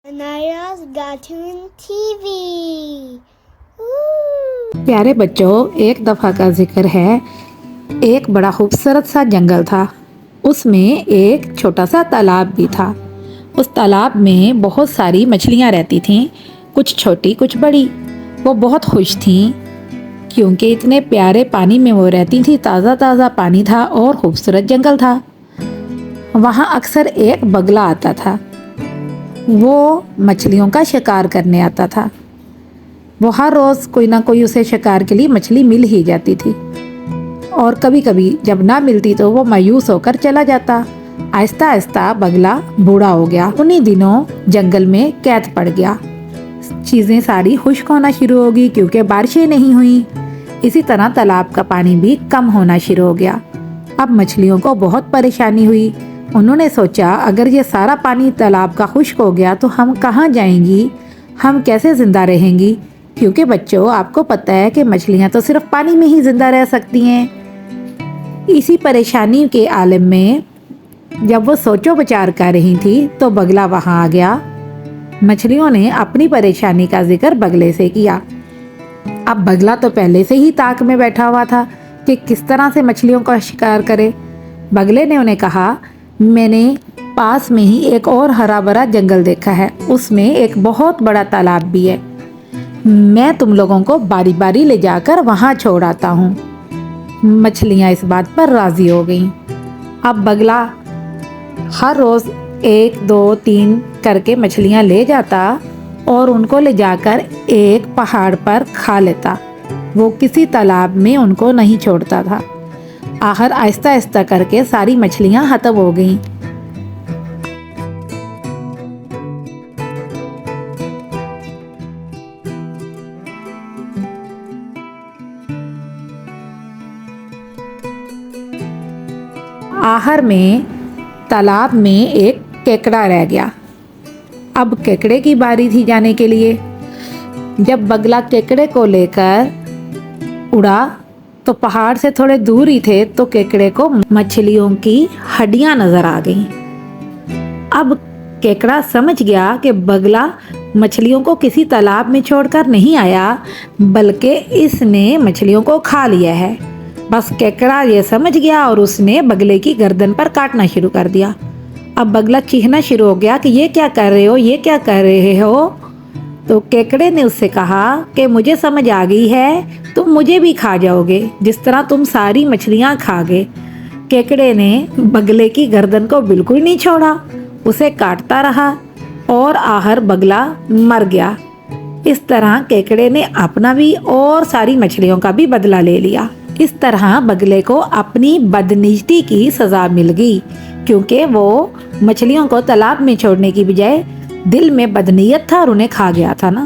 Anaya's Cartoon TV। प्यारे बच्चों, एक दफ़ा का जिक्र है। एक बड़ा खूबसूरत सा जंगल था। उसमें एक छोटा सा तालाब भी था। उस तालाब में बहुत सारी मछलियाँ रहती थीं, कुछ छोटी कुछ बड़ी। वो बहुत खुश थीं क्योंकि इतने प्यारे पानी में वो रहती थी। ताज़ा ताज़ा पानी था और खूबसूरत जंगल था। वहाँ अक्सर एक बगला आता था। वो मछलियों का शिकार करने आता था। वो हर रोज़ कोई ना कोई उसे शिकार के लिए मछली मिल ही जाती थी, और कभी कभी जब ना मिलती तो वो मायूस होकर चला जाता। आहिस्ता आहिस्ता बगला बूढ़ा हो गया। उन्हीं दिनों जंगल में कैद पड़ गया। चीज़ें सारी खुश्क होना शुरू हो गई क्योंकि बारिशें नहीं हुई। इसी तरह तालाब का पानी भी कम होना शुरू हो गया। अब मछलियों को बहुत परेशानी हुई। उन्होंने सोचा, अगर ये सारा पानी तालाब का खुश्क हो गया तो हम कहाँ जाएंगी, हम कैसे जिंदा रहेंगी? क्योंकि बच्चों, आपको पता है कि मछलियाँ तो सिर्फ पानी में ही जिंदा रह सकती हैं। इसी परेशानी के आलम में जब वो सोचो विचार कर रही थी तो बगला वहाँ आ गया। मछलियों ने अपनी परेशानी का जिक्र बगले से किया। अब बगला तो पहले से ही ताक में बैठा हुआ था कि किस तरह से मछलियों का शिकार करे। बगले ने उन्हें कहा, मैंने पास में ही एक और हरा भरा जंगल देखा है, उसमें एक बहुत बड़ा तालाब भी है। मैं तुम लोगों को बारी बारी ले जाकर वहाँ छोड़ आता हूँ। मछलियाँ इस बात पर राजी हो गईं। अब बगला हर रोज़ 1, 2, 3 करके मछलियाँ ले जाता और उनको ले जाकर एक पहाड़ पर खा लेता। वो किसी तालाब में उनको नहीं छोड़ता था। आखिर आहिस्ता आहिस्ता करके सारी मछलियाँ खत्म हो गईं। आखिर में तालाब में एक केकड़ा रह गया। अब केकड़े की बारी थी जाने के लिए। जब बगला केकड़े को लेकर उड़ा तो पहाड़ से थोड़े दूर ही थे तो केकड़े को मछलियों की हड्डियां नजर आ गईं। अब केकड़ा समझ गया कि बगला मछलियों को किसी तालाब में छोड़कर नहीं आया, बल्कि इसने मछलियों को खा लिया है। बस केकड़ा ये समझ गया और उसने बगले की गर्दन पर काटना शुरू कर दिया। अब बगला चीखना शुरू हो गया कि ये क्या कर रहे हो, ये क्या कर रहे हो? तो केकड़े ने उससे कहा कि मुझे समझ आ गई है, तुम मुझे भी खा जाओगे जिस तरह तुम सारी मछलियाँ खा गए। केकड़े ने बगले की गर्दन को बिल्कुल नहीं छोड़ा, उसे काटता रहा और आखिर बगला मर गया। इस तरह केकड़े ने अपना भी और सारी मछलियों का भी बदला ले लिया। इस तरह बगले को अपनी बदनीयती की सज़ा मिल गई क्योंकि वो मछलियों को तालाब में छोड़ने की बजाय दिल में बदनीयत था और उन्हें खा गया था ना।